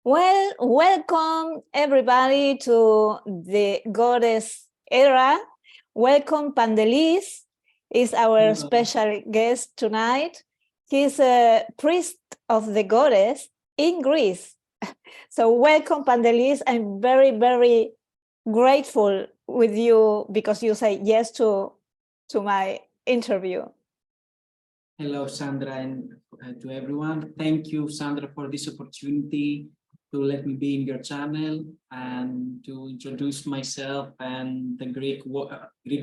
Well, welcome everybody to the goddess era. Welcome Pantelis, is our special guest tonight. He's a priest of the goddess in Greece. So welcome Pantelis. I'm very, very grateful with you because you say yes to my interview. Hello, Sandra, and to everyone. Thank you, Sandra, for this opportunity to let me be in your channel and to introduce myself and the Greek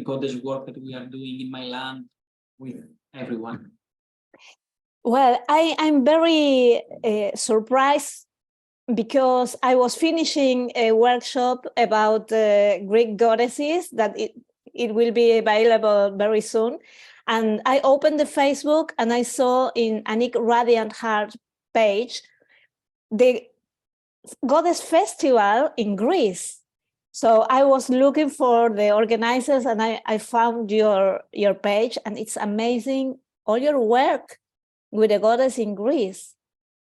goddess work that we are doing in my land with everyone. Well, I'm very surprised because I was finishing a workshop about Greek goddesses that it will be available very soon. And I opened the Facebook and I saw in Anik Radiant Heart page the Goddess Festival in Greece. So I was looking for the organizers and I found your page, and it's amazing, all your work with the goddess in Greece.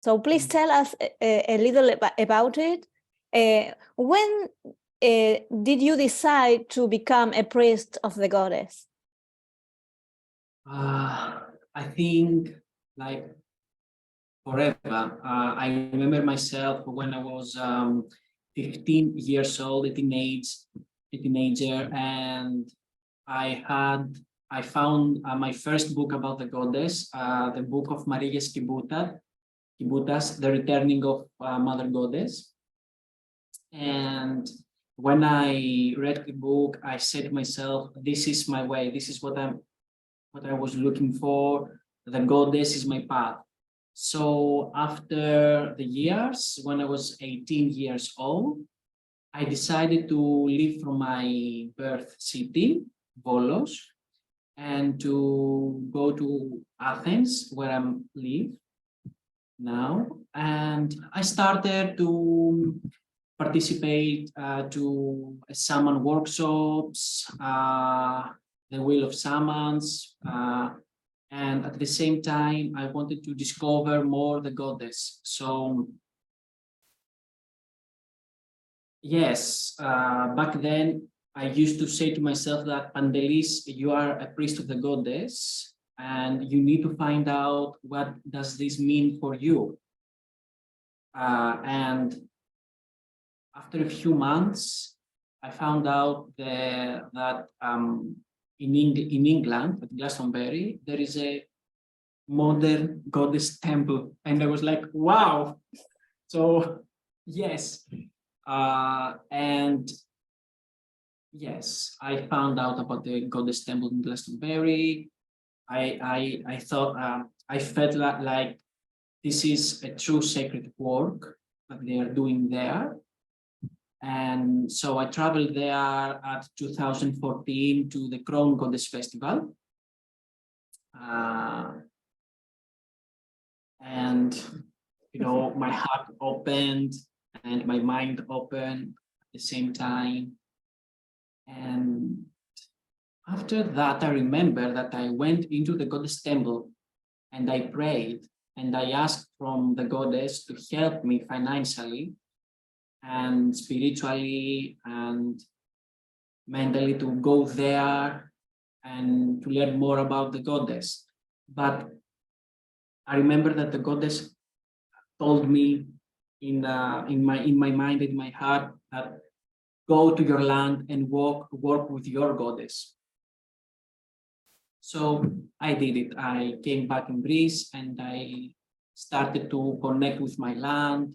So please tell us a little about it. When did you decide to become a priest of the goddess? I think like forever. I remember myself when I was 15 years old, a teenager, and I found my first book about the goddess, the book of Maria Kibutas, The Returning of Mother Goddess. And when I read the book, I said to myself, this is my way. This is what I was looking for. The goddess is my path. So after the years, when I was 18 years old, I decided to leave from my birth city, Volos, and to go to Athens, where I live now. And I started to participate to shaman workshops, the Wheel of Shamans, and at the same time, I wanted to discover more the goddess. So yes, back then, I used to say to myself that, Pantelis, you are a priest of the goddess, and you need to find out what does this mean for you. And after a few months, I found out that in England, at Glastonbury, there is a modern goddess temple. And I was like, wow. So yes. And yes, I found out about the goddess temple in Glastonbury. I thought, I felt like this is a true sacred work that they are doing there. And so I traveled there at 2014 to the Crown Goddess Festival. And, you know, my heart opened and my mind opened at the same time. And after that, I remember that I went into the Goddess Temple and I prayed and I asked from the goddess to help me financially and spiritually and mentally to go there and to learn more about the goddess. But I remember that the goddess told me in my mind, in my heart, that go to your land and work with your goddess. So I did it. I came back in Greece and I started to connect with my land,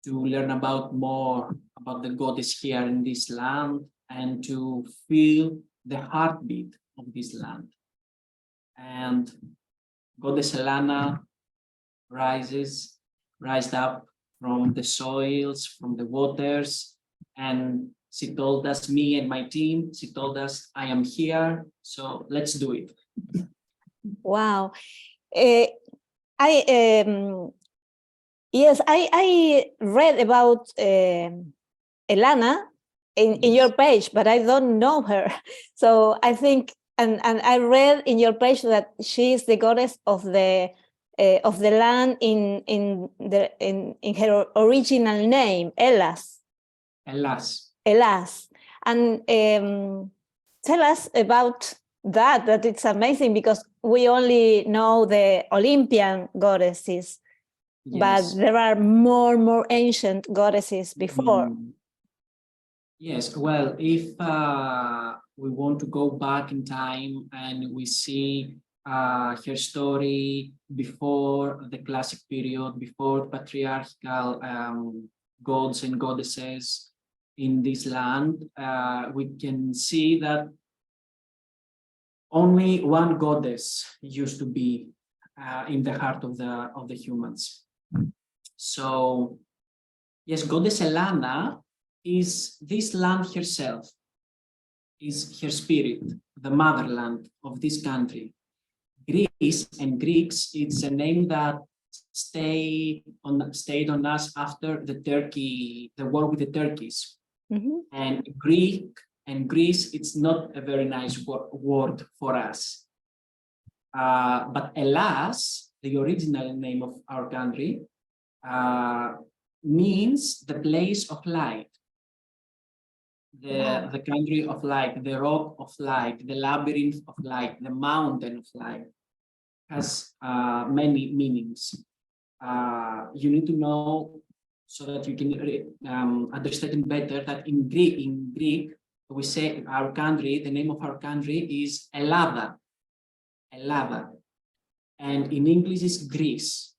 to learn more about the goddess here in this land, and to feel the heartbeat of this land. And Goddess Helena rised up from the soils, from the waters, and she told us, me and my team, she told us, I am here, so let's do it. Wow. Yes, I read about Elana in your page, but I don't know her. So I think, and I read in your page that she is the goddess of the of the land in her original name, Hellas. Hellas. Hellas. And tell us about that it's amazing, because we only know the Olympian goddesses, Yes. but there are more ancient goddesses before. Yes, well, if we want to go back in time and we see her story before the classic period, before patriarchal gods and goddesses in this land, we can see that only one goddess used to be in the heart of the humans. So, yes, goddess Helena is this land herself, is her spirit, the motherland of this country. Greece and Greeks, it's a name that stayed on us after the war with the Turkeys. And Greek and Greece, it's not a very nice word for us. But Hellas, the original name of our country, means the place of light. The country of light, the rock of light, the labyrinth of light, the mountain of light, has many meanings. You need to know, so that you can understand it better, that in Greek, we say our country, the name of our country is Ελλάδα. And in English is Greece,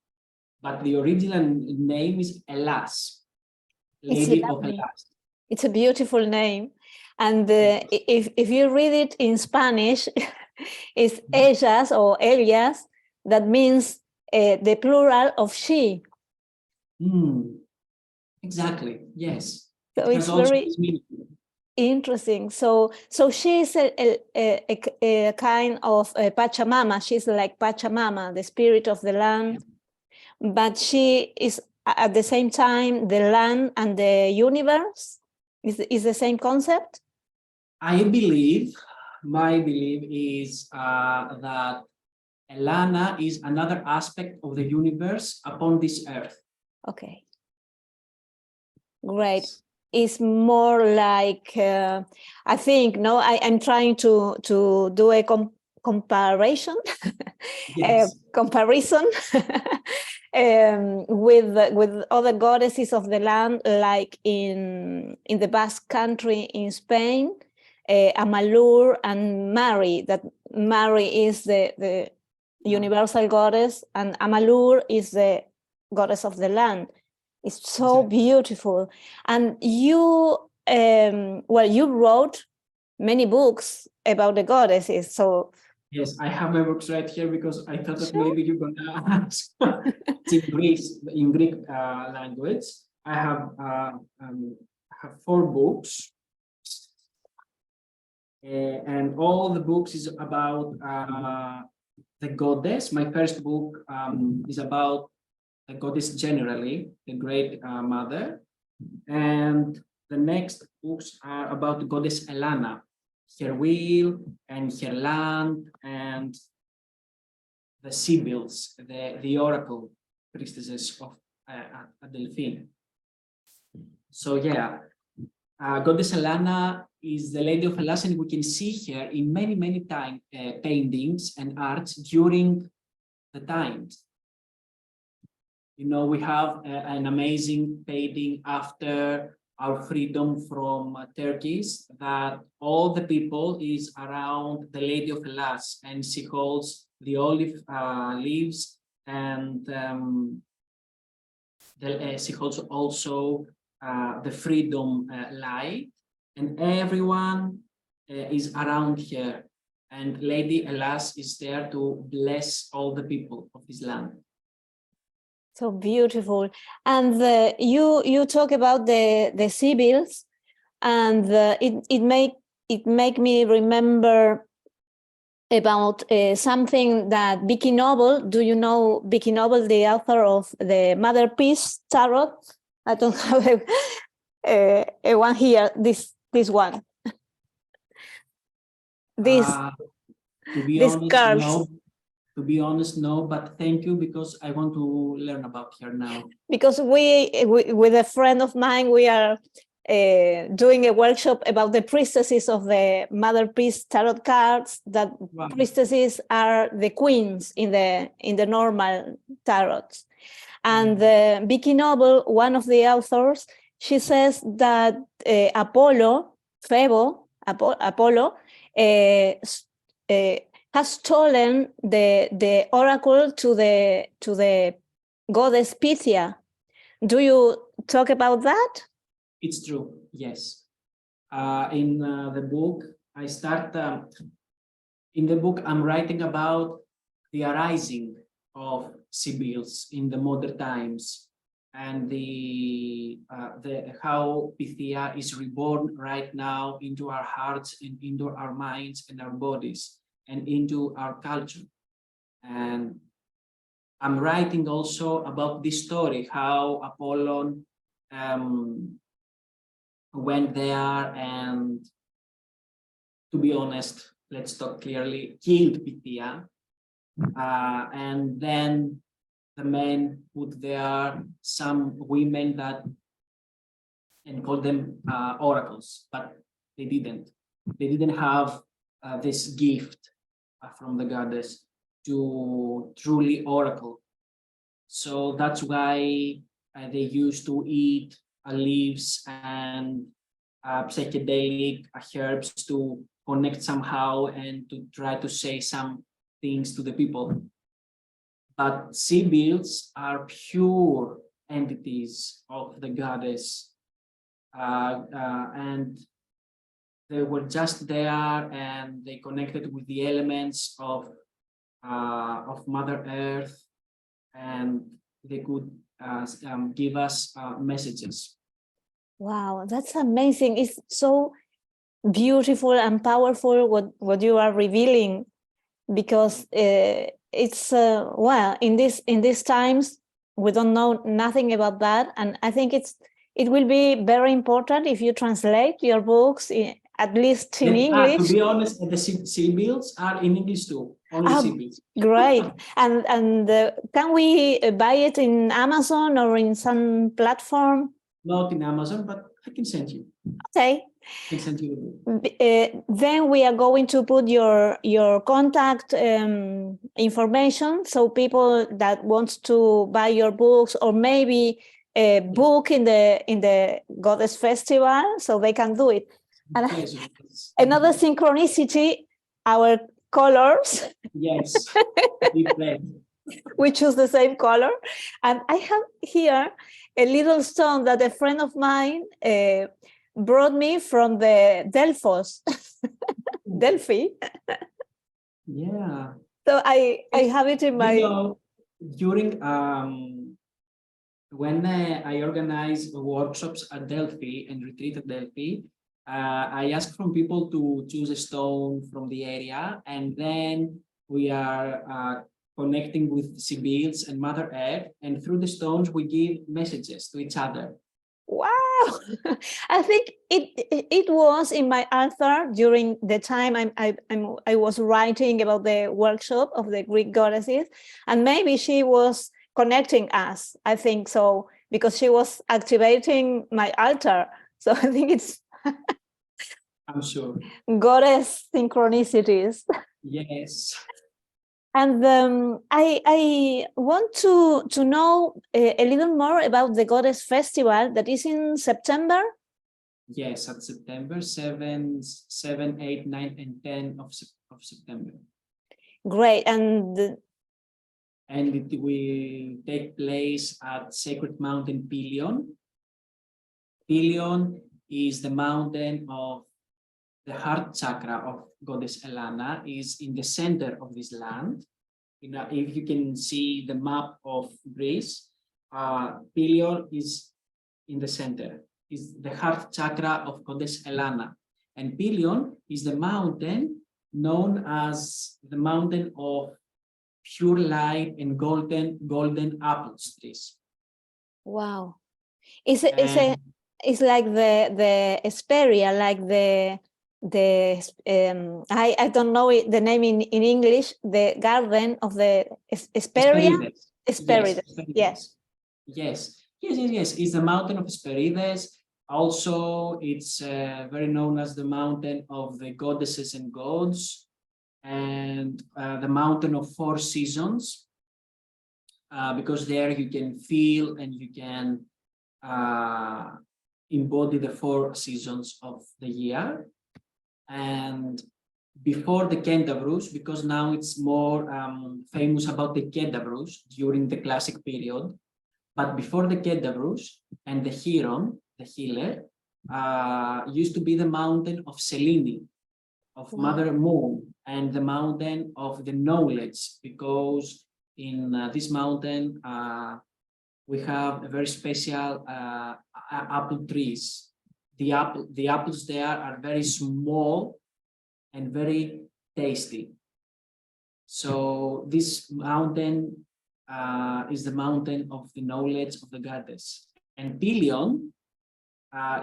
but the original name is Hellas, Lady of Hellas. It's a beautiful name, and if you read it in Spanish, it's ellas or ellas, that means the plural of she. Exactly, yes. So it's very interesting. So she is a kind of Pachamama. She's like Pachamama, the spirit of the land, but she is at the same time the land and the universe. Is the same concept? I believe, my belief is that Helena is another aspect of the universe upon this earth. Okay. Great. It's more like, I think, no, I'm trying to do a comparison, Yes. comparison with other goddesses of the land, like in the Basque Country in Spain, Amalur and Mari. That Mari is the universal goddess, and Amalur is the goddess of the land. It's so beautiful. And you, you wrote many books about the goddesses. So yes, I have my books right here because I thought that maybe you're gonna ask. It's in Greek language. I have 4 books, and all the books is about the goddess. My first book is about the goddess generally, the great mother, and the next books are about the goddess Helena, her will and her land, and the Sibyls, the oracle priestesses of Delphine. So yeah, goddess Helena is the lady of Hellas, and we can see her in many paintings and arts during the times. You know, we have an amazing painting after our freedom from Turkeys, that all the people is around the Lady of Hellas, and she holds the olive leaves, and she holds also the freedom light, and everyone is around her, and Lady Hellas is there to bless all the people of this land. So beautiful. And you talk about the Sibyls, and it make me remember about something that Bikini Noble. Do you know Bikini Noble, the author of the Mother Peace Tarot? I don't have a one here. This one. To be honest, cards. no. To be honest, no, but thank you, because I want to learn about her now. Because we with a friend of mine, we are doing a workshop about the priestesses of the Mother Peace tarot cards. That Wow. priestesses are the queens in the normal tarots. And Bikini Noble, one of the authors, she says that Apollo has stolen the oracle to the goddess Pythia. Do you talk about that? It's true, yes. In the book, I start, in the book, I'm writing about the arising of Sibyls in the modern times, and how Pythia is reborn right now into our hearts and into our minds and our bodies and into our culture. And I'm writing also about this story, how Apollon went there and, to be honest, let's talk clearly, killed Pythia. And then the men put there some women that and called them oracles, but they didn't. They didn't have this gift from the goddess to truly oracle. So that's why they used to eat leaves and psychedelic herbs to connect somehow and to try to say some things to the people. But Sibyls are pure entities of the goddess, and they were just there, and they connected with the elements of Mother Earth, and they could give us messages. Wow, that's amazing. It's so beautiful and powerful what you are revealing, because it's well, in these times we don't know nothing about that, and I think it will be very important if you translate your books at least in English. To be honest, the Sibyls are in English too. Only Sibyls. Great. And can we buy it in Amazon or in some platform? Not in Amazon, but I can send you. Okay. I can send you the book. Then we are going to put your contact information, so people that want to buy your books or maybe a book in the Goddess Festival, so they can do it. And Yes. another synchronicity, our colors. Yes. We choose the same color. And I have here a little stone that a friend of mine brought me from the Delphi. Yeah. So I have it in my... During when I organize workshops at Delphi and retreat at Delphi, I ask from people to choose a stone from the area, and then we are connecting with Sibyls and Mother Earth, and through the stones we give messages to each other. Wow. I think it was in my author during the time I was writing about the workshop of the Greek goddesses, and maybe she was connecting us, I think so, because she was activating my altar. So I think it's I'm sure. Goddess synchronicities. Yes. And I want to know a little more about the Goddess Festival that is in September. Yes, at September 7, 8, 9, and 10 of September. Great. And it will take place at Sacred Mountain Pelion. Pelion is the mountain of the heart chakra of Goddess Elana, is in the center of this land. If you can see the map of Greece, Pelion is in the center, is the heart chakra of Goddess Elana. And Pelion is the mountain known as the mountain of pure light and golden apple trees. wow. It's like the Hesperia, like the I don't know the name in English, the garden of the Hesperia. Hesperides. Yes. Yes. It's the mountain of Hesperides. Also, it's very known as the mountain of the goddesses and gods, and the mountain of 4 seasons, because there you can feel and you can embody the 4 seasons of the year. And before the Centaurus, because now it's more famous about the Centaurus during the classic period, but before the Centaurus and the Chiron, the healer, used to be the mountain of Selene, of Mother Moon, and the mountain of the knowledge, because in this mountain we have a very special apple trees. The apples there are very small and very tasty. So this mountain is the mountain of the knowledge of the goddess. And Pelion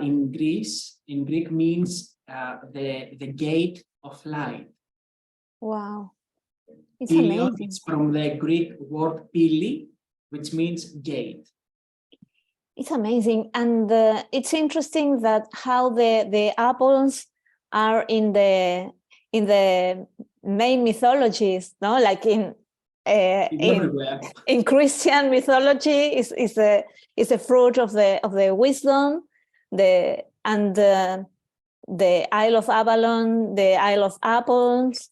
in Greek means the gate of light. Wow, it's Pelion, amazing. it's from the Greek word pili, which means gate. It's amazing, and it's interesting that how the apples are in the main mythologies, no? Like in Christian mythology, is a fruit of the wisdom, the Isle of Avalon, the Isle of Apples.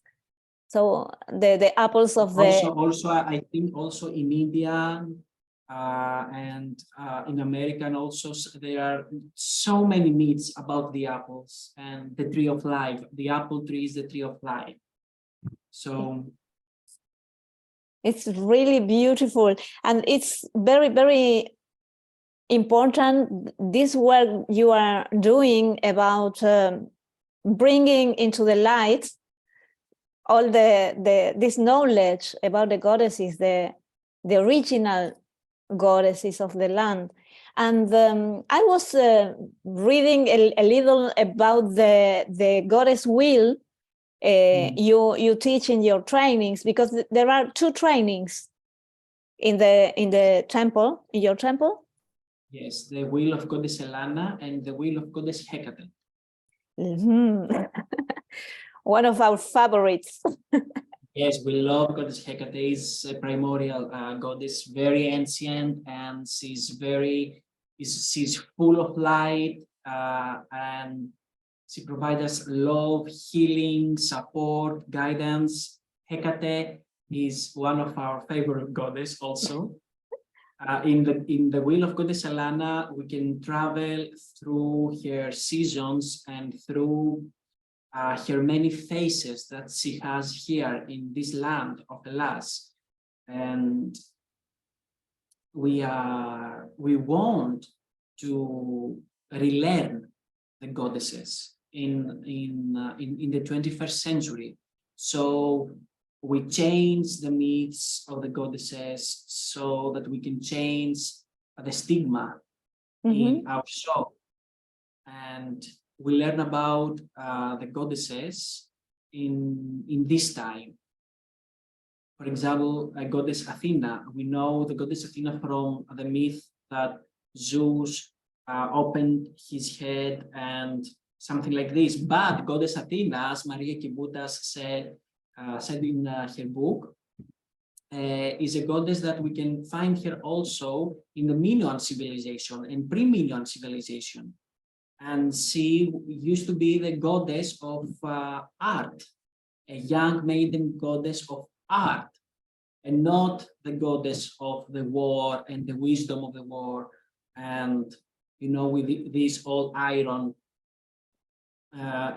So the apples of also I think also in India and in America, and also there are so many myths about the apples and the tree of life. The apple tree is the tree of life. So it's really beautiful, and it's very, very important, this work you are doing about bringing into the light all this knowledge about the goddesses, the original goddesses of the land. And I was reading a little about the goddess wheel you teach in your trainings, because there are 2 trainings in the temple, in your temple. Yes, the wheel of goddess Elana and the wheel of goddess Hecate. One of our favorites. Yes, we love goddess Hecate. Is a primordial goddess, very ancient, and she's full of light, and she provides us love, healing, support, guidance. Hecate is one of our favorite goddess also. In the wheel of goddess Elana, we can travel through her seasons and through her many faces that she has here in this land of Hellas. And we want to relearn the goddesses in the 21st century. So we change the myths of the goddesses so that we can change the stigma in our show. And we learn about the goddesses in this time. For example, goddess Athena. We know the goddess Athena from the myth that Zeus opened his head and something like this. But goddess Athena, as Maria Kibutas said in her book, is a goddess that we can find here also in the Minoan civilization and pre-Minoan civilization. And she used to be the goddess of art, a young maiden goddess of art, and not the goddess of the war and the wisdom of the war, and with this all iron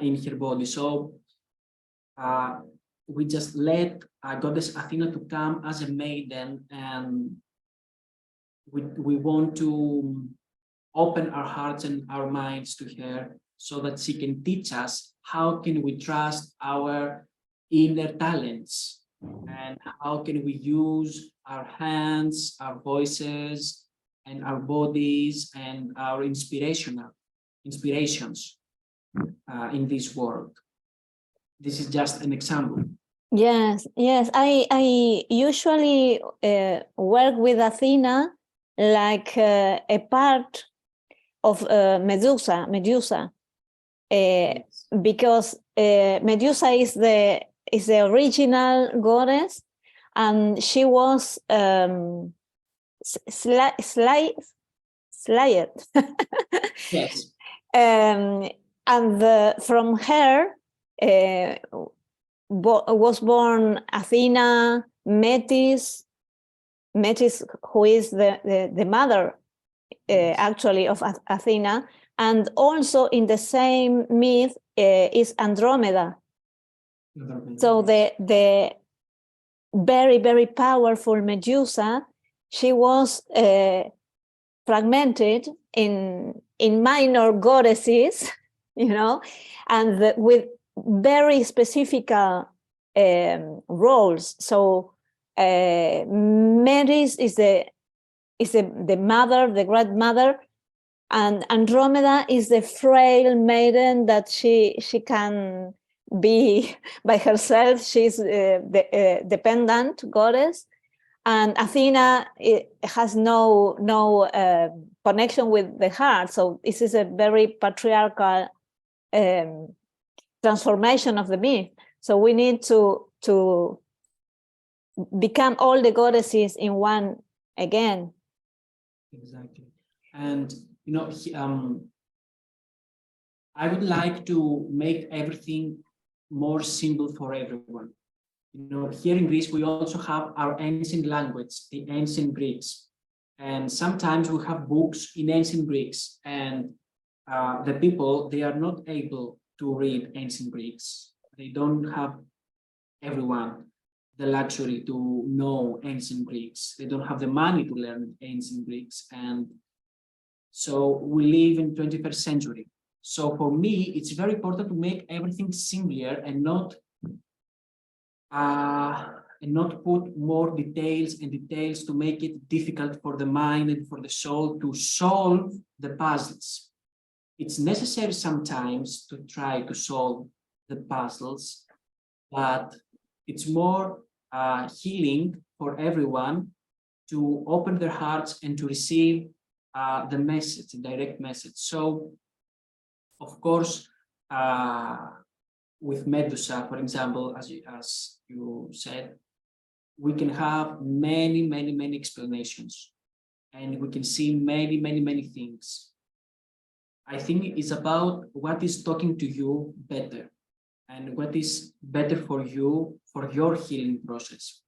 in her body. So we just let goddess Athena to come as a maiden, and we want to open our hearts and our minds to her so that she can teach us how can we trust our inner talents, and how can we use our hands, our voices, and our bodies and our inspirations in this world. This is just an example. Yes, yes. I usually work with Athena like a part of Medusa, because Medusa is the original goddess, and she was slayed. Yes. And from her was born Athena, Metis, who is the mother actually of Athena, and also in the same myth is Andromeda. So the very, very powerful Medusa, she was fragmented in minor goddesses, and with very specific roles. So Metis is the mother, the grandmother, and Andromeda is the frail maiden that she can be by herself. She's the dependent goddess, and Athena has no connection with the heart. So this is a very patriarchal transformation of the myth. So we need to become all the goddesses in one again. Exactly. And I would like to make everything more simple for everyone. Here in Greece, we also have our ancient language, the ancient Greeks. And sometimes we have books in ancient Greeks, and the people, they are not able to read ancient Greeks. They don't have, everyone, the luxury to know ancient Greeks. They don't have the money to learn ancient Greeks. And so we live in 21st century. So for me, it's very important to make everything simpler and not put more details to make it difficult for the mind and for the soul to solve the puzzles. It's necessary sometimes to try to solve the puzzles, but it's more healing for everyone to open their hearts and to receive the message, the direct message. So, of course, with Medusa, for example, as you said, we can have many explanations, and we can see many things. I think it's about what is talking to you better, and what is better for you, for your healing process.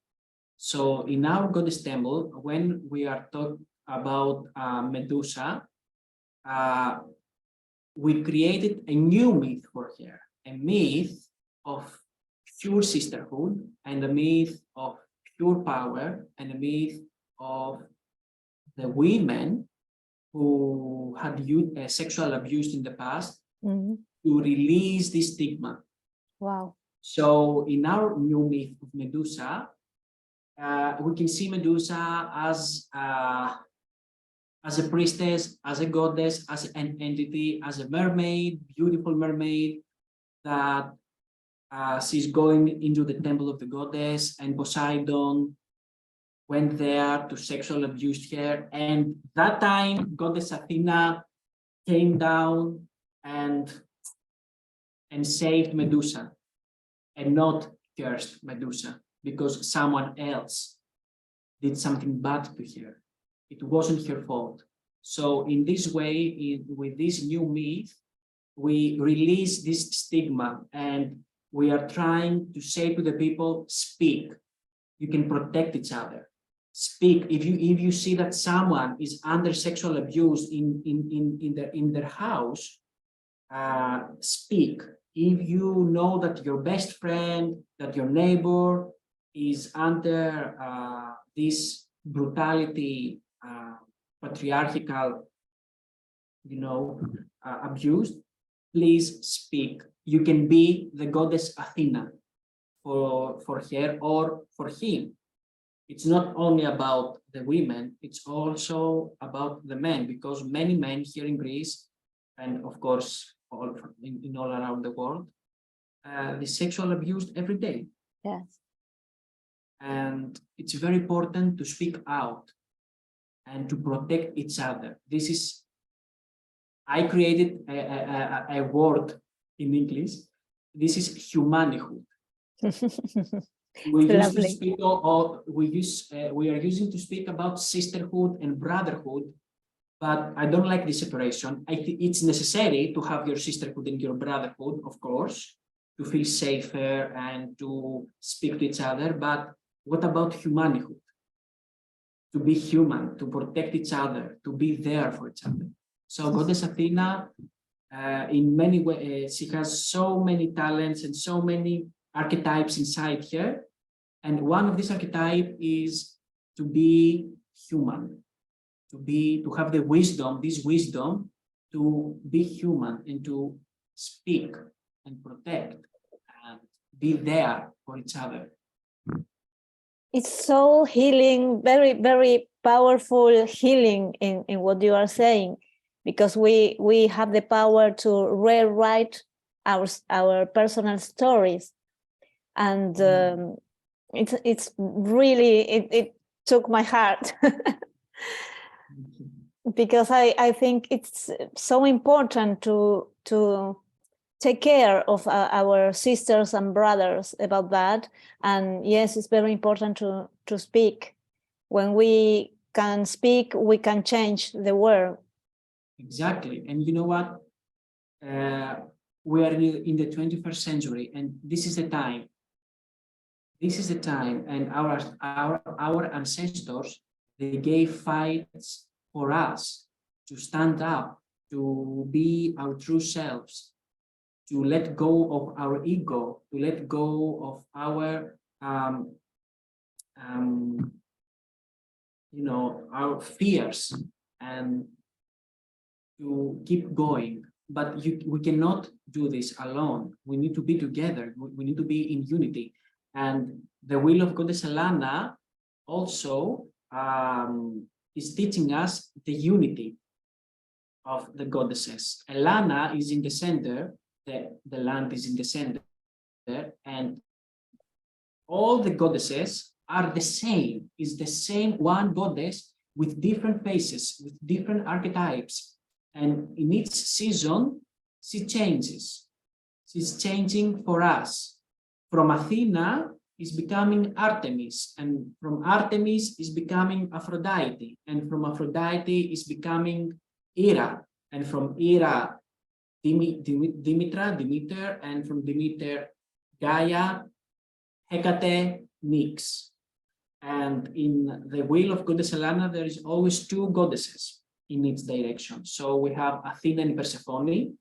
So in our Goddess Temple, when we are talking about Medusa, we created a new myth for her, a myth of pure sisterhood, and a myth of pure power, and a myth of the women who had sexual abuse in the past, to release this stigma. Wow. So in our new myth of Medusa, we can see Medusa as a priestess, as a goddess, as an entity, as a mermaid, beautiful mermaid, that she's going into the temple of the goddess, and Poseidon went there to sexual abuse her. And that time, goddess Athena came down and saved Medusa, and not cursed Medusa, because someone else did something bad to her. It wasn't her fault. So in this way, with this new myth, we release this stigma, and we are trying to say to the people, speak. You can protect each other. Speak. If you see that someone is under sexual abuse in their house, speak. If you know that your best friend, that your neighbor is under this brutality, patriarchal, abuse, please speak. You can be the goddess Athena for her or for him. It's not only about the women, it's also about the men, because many men here in Greece, and of course in all around the world, the sexual abuse every day. Yes. And it's very important to speak out and to protect each other. This is, I created a word in English. This is humanihood. We used to speak, we are using to speak about sisterhood and brotherhood, but I don't like the separation. I think it's necessary to have your sisterhood and your brotherhood, of course, to feel safer and to speak to each other. But what about humanihood? To be human, to protect each other, to be there for each other. So Goddess Athena, in many ways, she has so many talents and so many archetypes inside her. And one of these archetypes is to be human, to have the wisdom, this wisdom to be human and to speak and protect and be there for each other. It's so healing, very, very powerful healing in what you are saying, because we have the power to rewrite our personal stories. And it's really, it took my heart. Because I think it's so important to take care of our sisters and brothers about that. And yes, it's very important to speak. When we can speak, we can change the world. Exactly. And you know what? We are in the 21st century, and this is the time. This is the time, and our ancestors, they gave fights for us to stand up, to be our true selves, to let go of our ego, to let go of our our fears, and to keep going. But we cannot do this alone. We need to be together. We need to be in unity. And the will of Goddess Elana also is teaching us the unity of the goddesses. Elana is in the center, the land is in the center, and all the goddesses are the same, is the same one goddess with different faces, with different archetypes. And in each season, she changes. She's changing for us. From Athena is becoming Artemis, and from Artemis is becoming Aphrodite, and from Aphrodite is becoming Hera, and from Hera, Demeter, and from Demeter, Gaia, Hecate, Nyx. And in the wheel of Goddess Elana, there is always two goddesses in each direction. So we have Athena and Persephone.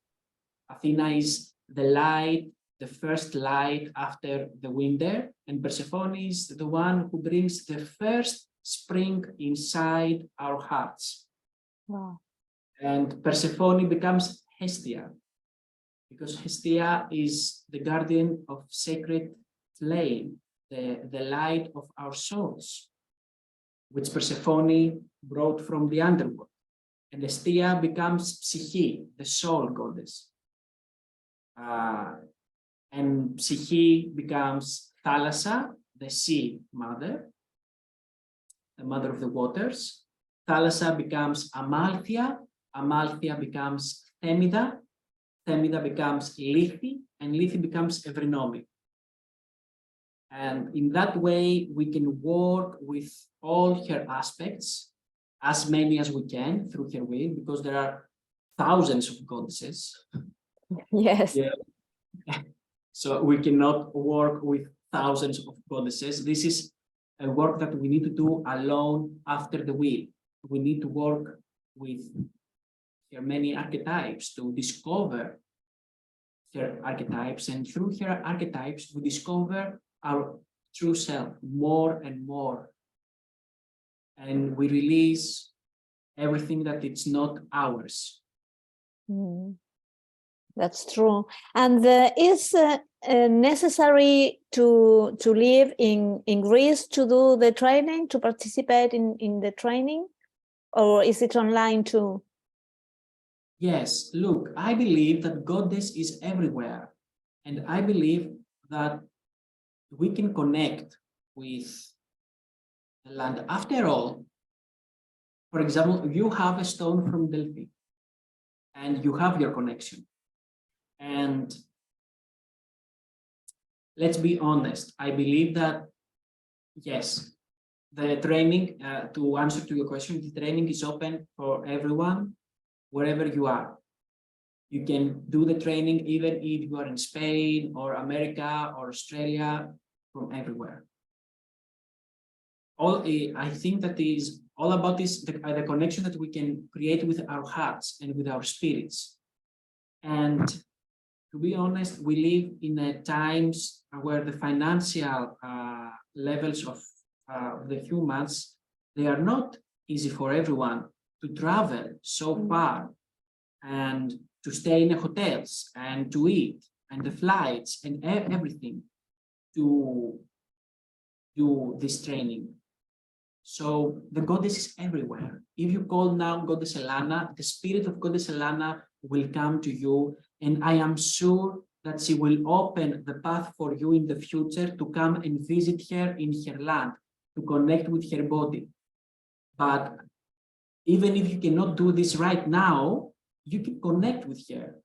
Athena is the light, the first light after the winter, and Persephone is the one who brings the first spring inside our hearts. Wow. And Persephone becomes Hestia, because Hestia is the guardian of sacred flame, the light of our souls, which Persephone brought from the underworld. And Hestia becomes Psyche, the soul goddess. And Psyche becomes Thalassa, the sea mother, the mother of the waters. Thalassa becomes Amalthea, Amalthea becomes Themida, Themida becomes Lethe, and Lethe becomes Evrinomi. And in that way, we can work with all her aspects, as many as we can through her will, because there are thousands of goddesses. Yes. Yeah. So we cannot work with thousands of goddesses. This is a work that we need to do alone after the will. We need to work with her many archetypes to discover her archetypes, and through her archetypes, we discover our true self more and more. And we release everything that it's not ours. That's true. And is necessary to live in Greece to do the training, to participate in the training, or is it online too? Yes, look, I believe that Goddess is everywhere. And I believe that we can connect with the land. After all, for example, you have a stone from Delphi and you have your connection. And let's be honest, I believe that, yes, the training, to answer to your question, the training is open for everyone, wherever you are. You can do the training even if you are in Spain or America or Australia, from everywhere. I think that is all about this, the connection that we can create with our hearts and with our spirits. And to be honest, we live in times where the financial levels of the humans, they are not easy for everyone to travel so far and to stay in the hotels and to eat and the flights and everything to do this training. So the goddess is everywhere. If you call now Goddess Elana, the spirit of Goddess Elana will come to you, and I am sure that she will open the path for you in the future to come and visit her in her land, to connect with her body. But even if you cannot do this right now, you can connect with her.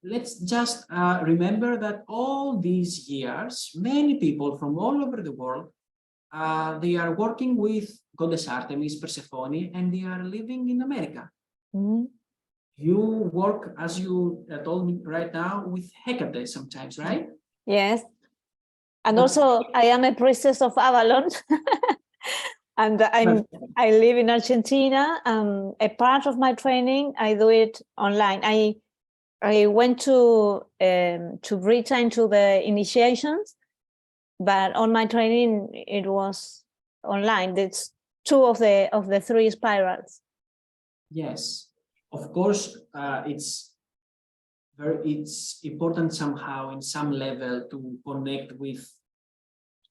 Let's just remember that all these years, many people from all over the world, they are working with Goddess Artemis, Persephone, and they are living in America. Mm-hmm. You work, as you told me right now, with Hecate sometimes, right? Yes. And also, I am a priestess of Avalon. And I live in Argentina. A part of my training, I do it online. I went to Britain to the initiations, but on my training it was online. It's two of the three spirals. Yes, of course, it's important somehow in some level to connect with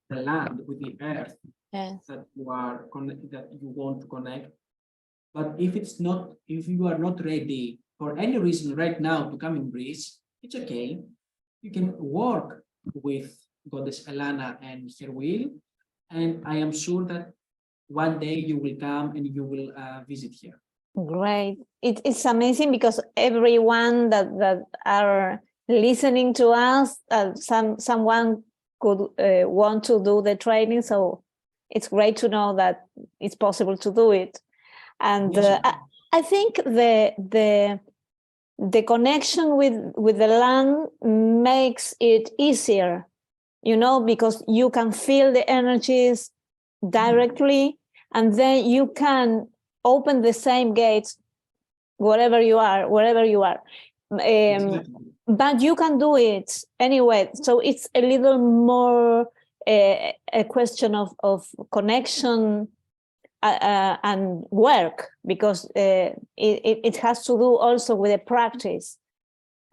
the land, with the earth. Yes. That you want to connect. But if you are not ready for any reason right now to come in Greece, it's okay. You can work with Goddess Elana and her will, and I am sure that one day you will come and you will visit here. Great. It's amazing because everyone that are listening to us, someone could want to do the training, so it's great to know that it's possible to do it. And yes, I think the connection with the land makes it easier, because you can feel the energies directly, and then you can open the same gates wherever you are. Exactly. But you can do it anyway, so it's a little more a question of connection and work, because it has to do also with a practice.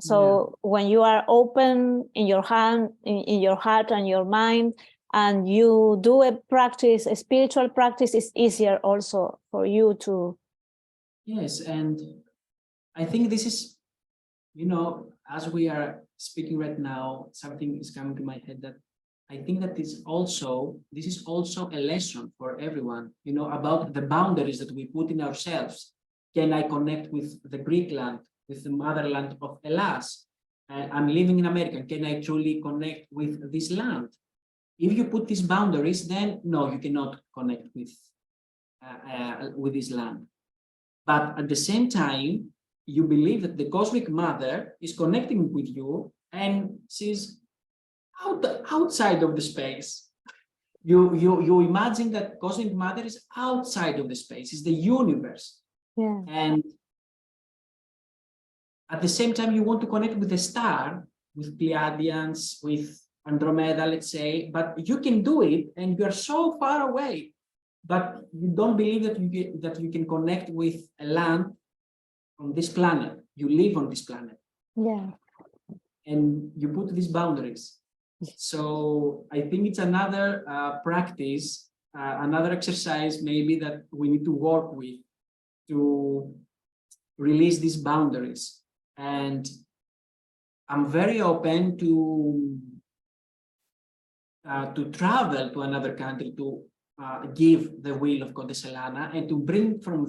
So when you are open in your hand, in your heart and your mind, and you do a spiritual practice, is easier also for you to. Yes, and I think this is, as we are speaking right now, something is coming to my head that I think that this is also a lesson for everyone, about the boundaries that we put in ourselves. Can I connect with the Greek land, with the motherland of Hellas? I'm living in America. Can I truly connect with this land? If you put these boundaries, then no, you cannot connect with this land. But at the same time, you believe that the cosmic mother is connecting with you, and she's outside of the space. You imagine that cosmic mother is outside of the space, is the universe. Yeah. And at the same time, you want to connect with the star, with Pleiadians, with Andromeda, let's say, but you can do it, and you are so far away, but you don't believe that you can connect with a land on this planet. You live on this planet. Yeah. And you put these boundaries. So I think it's another practice, another exercise maybe that we need to work with to release these boundaries. And I'm very open to travel to another country to give the will of Goddess Elana and to bring from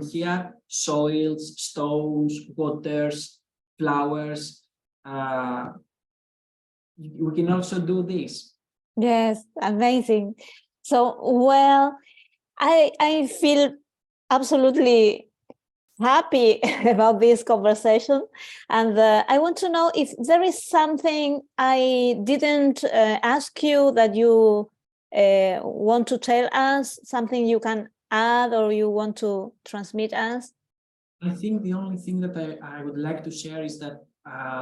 here soils, stones, waters, flowers. We can also do this. Yes, amazing. So, well, I feel absolutely happy about this conversation, and I want to know if there is something I didn't ask you that you want to tell us, something you can add or you want to transmit us. I think the only thing that I would like to share is that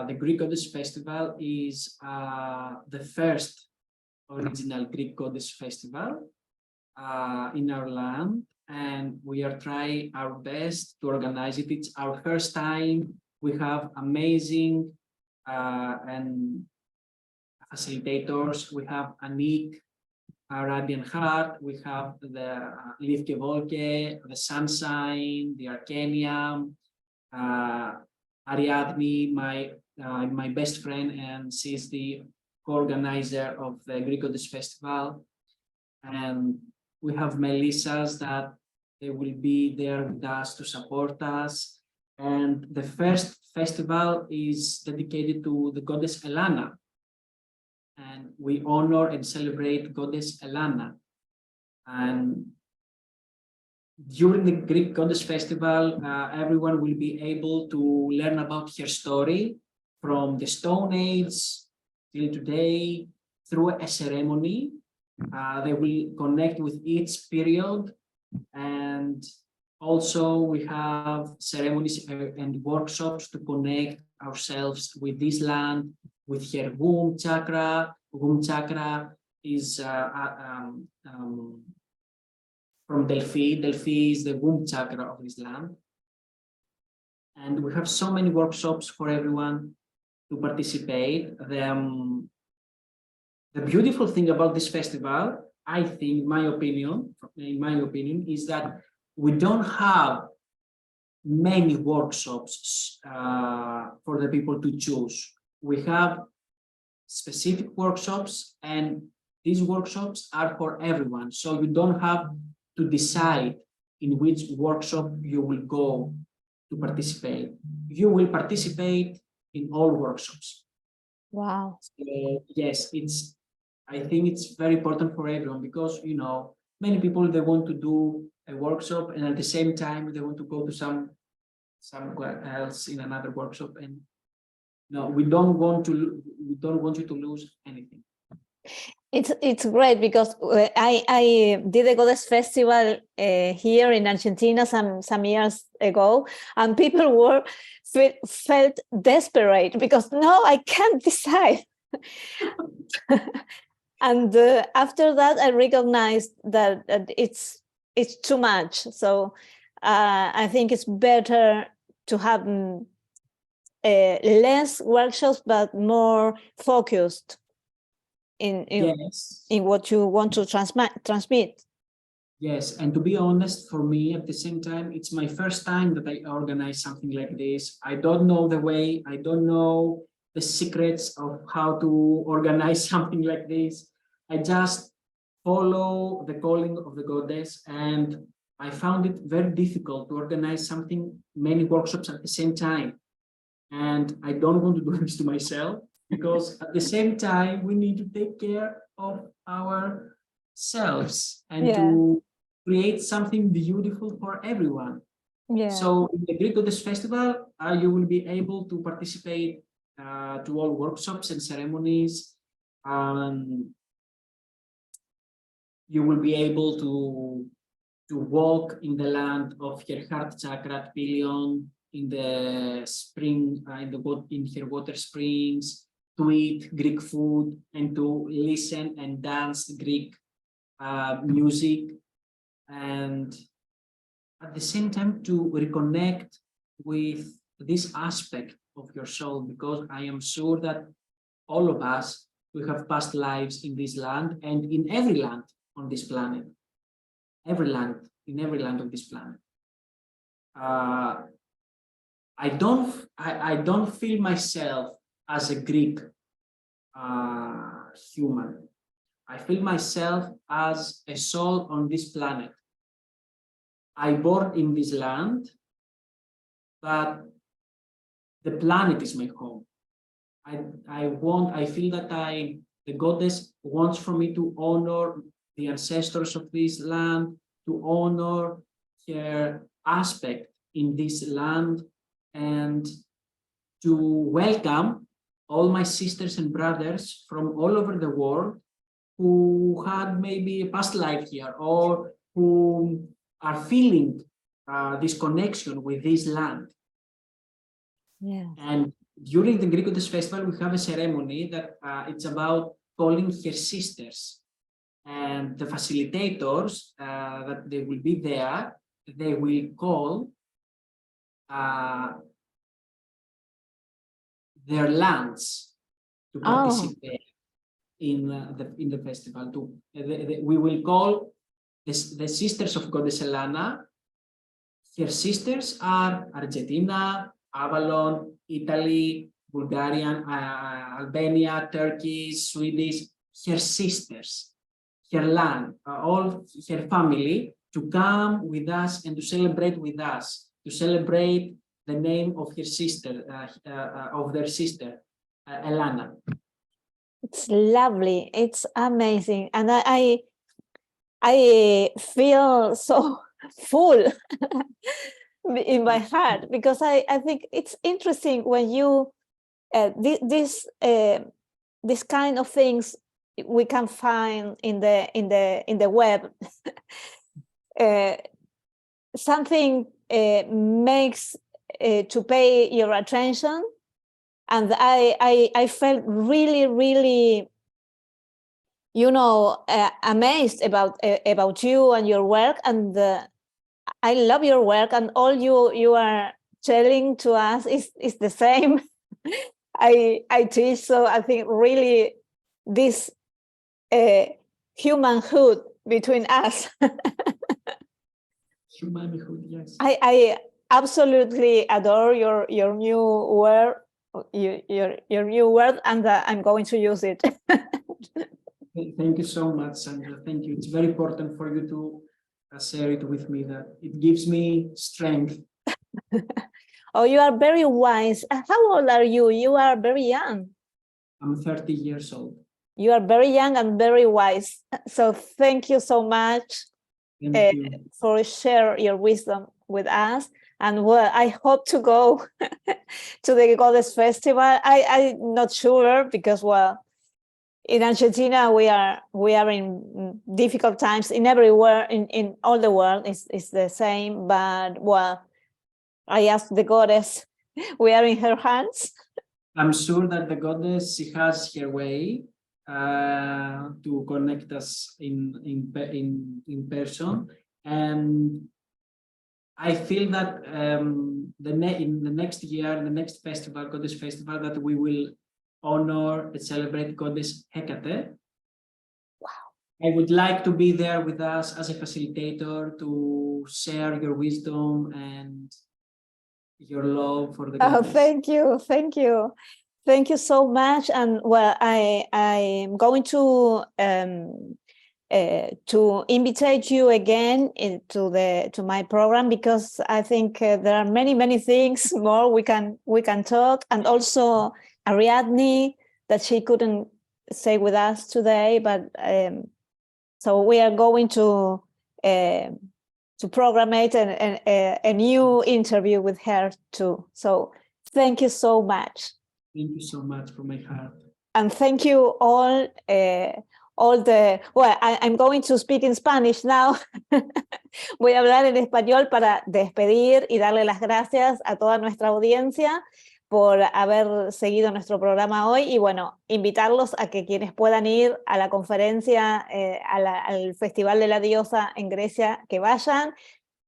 the Greek Goddess Festival is the first original Greek Goddess Festival in our land, and we are trying our best to organize it. It's our first time. We have amazing and facilitators. We have Anik, Radiant Heart. We have the Livke Volke, the Sunshine, the Arcanium, Ariadne, my best friend, and she's the co-organizer of the Greek Goddess Festival. And we have Melissa's that they will be there with us to support us. And the first festival is dedicated to the Goddess Elana. And we honor and celebrate Goddess Elana. And during the Greek Goddess Festival, everyone will be able to learn about her story from the Stone Age till today through a ceremony. They will connect with each period, and also we have ceremonies and workshops to connect ourselves with this land, with her womb chakra. Womb chakra is from Delphi. Delphi is the womb chakra of this land. And we have so many workshops for everyone to participate. The beautiful thing about this festival, I think, in my opinion, is that we don't have many workshops for the people to choose. We have specific workshops, and these workshops are for everyone. So you don't have to decide in which workshop you will go to participate. You will participate in all workshops. Wow. So, yes, I think it's very important for everyone because, many people, they want to do a workshop and at the same time they want to go to somewhere else in another workshop, and no, we don't want you to lose anything. It's great because I did a Goddess Festival here in Argentina some years ago, and people felt desperate because no, I can't decide. And after that, I recognized that it's too much. So I think it's better to have less workshops, but more focused in what you want to transmit. Yes, and to be honest, for me, at the same time, it's my first time that I organize something like this. I don't know the way, I don't know the secrets of how to organize something like this. I just follow the calling of the goddess, and I found it very difficult to organize many workshops at the same time. And I don't want to do this to myself, because at the same time, we need to take care of ourselves and to create something beautiful for everyone. Yeah. So in the Greek Goddess Festival, you will be able to participate to all workshops and ceremonies. You will be able to walk in the land of her heart chakra at Pelion, in the spring, in her water springs, to eat Greek food and to listen and dance Greek music, and at the same time to reconnect with this aspect of your soul, because I am sure that all of us, we have past lives in this land and in every land on this planet, in every land of this planet. I don't feel myself as a Greek human. I feel myself as a soul on this planet. I born in this land, but the planet is my home. I feel that the goddess wants for me to honor the ancestors of this land, to honor her aspect in this land, and to welcome all my sisters and brothers from all over the world who had maybe a past life here, or who are feeling this connection with this land. Yeah. And during the Greek Goddess Festival, we have a ceremony that it's about calling her sisters. And the facilitators that they will be there, they will call their lands to participate in the festival. We will call the sisters of Goddess Helena. Her sisters are Argentina, Avalon, Italy, Bulgarian, Albania, Turkey, Swedish. Her sisters, her land, all her family, to come with us and to celebrate with us, to celebrate the name of her sister, of their sister, Elana. It's lovely. It's amazing, and I feel so full in my heart, because I think it's interesting when you this kind of things we can find in the web. Something makes to pay your attention, and I felt really, you know, amazed about you and your work, and I love your work, and all you are telling to us is the same. I teach, so I think really this humanhood between us. Humanhood, yes. I absolutely adore your new word, your new word, and I'm going to use it. Thank you so much, Sandra. Thank you. It's very important for you to share it with me, that it gives me strength. Oh, you are very wise. How old are you? You are very young. I'm 30 years old. You are very young and very wise. So thank you so much for sharing your wisdom with us. And well, I hope to go to the Goddess Festival. I'm not sure, because well, in Argentina we are in difficult times. In everywhere, in all the world is the same. But well, I asked the goddess. We are in her hands. I'm sure that the goddess, she has her way to connect us in person, and I feel that in the next year, the next festival, Goddess Festival, that we will honor and celebrate Goddess Hecate. Wow! I would like to be there with us as a facilitator to share your wisdom and your love for the goddess. Oh, thank you so much. And well, I'm going to invite you again to my program, because I think there are many things more we can talk, and also Ariadne, that she couldn't stay with us today, but so we are going to program a new interview with her too. So thank you so much. Thank you so much from my heart. And thank you all well, I'm going to speak in Spanish now. Voy a hablar en español para despedir y darle las gracias a toda nuestra audiencia por haber seguido nuestro programa hoy, y bueno, invitarlos a que quienes puedan ir a la conferencia, al Festival de la Diosa en Grecia, que vayan,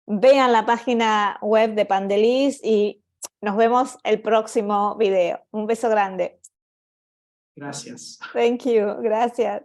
vean la página web de Pantelis, y nos vemos el próximo video. Un beso grande. Gracias. Thank you. Gracias.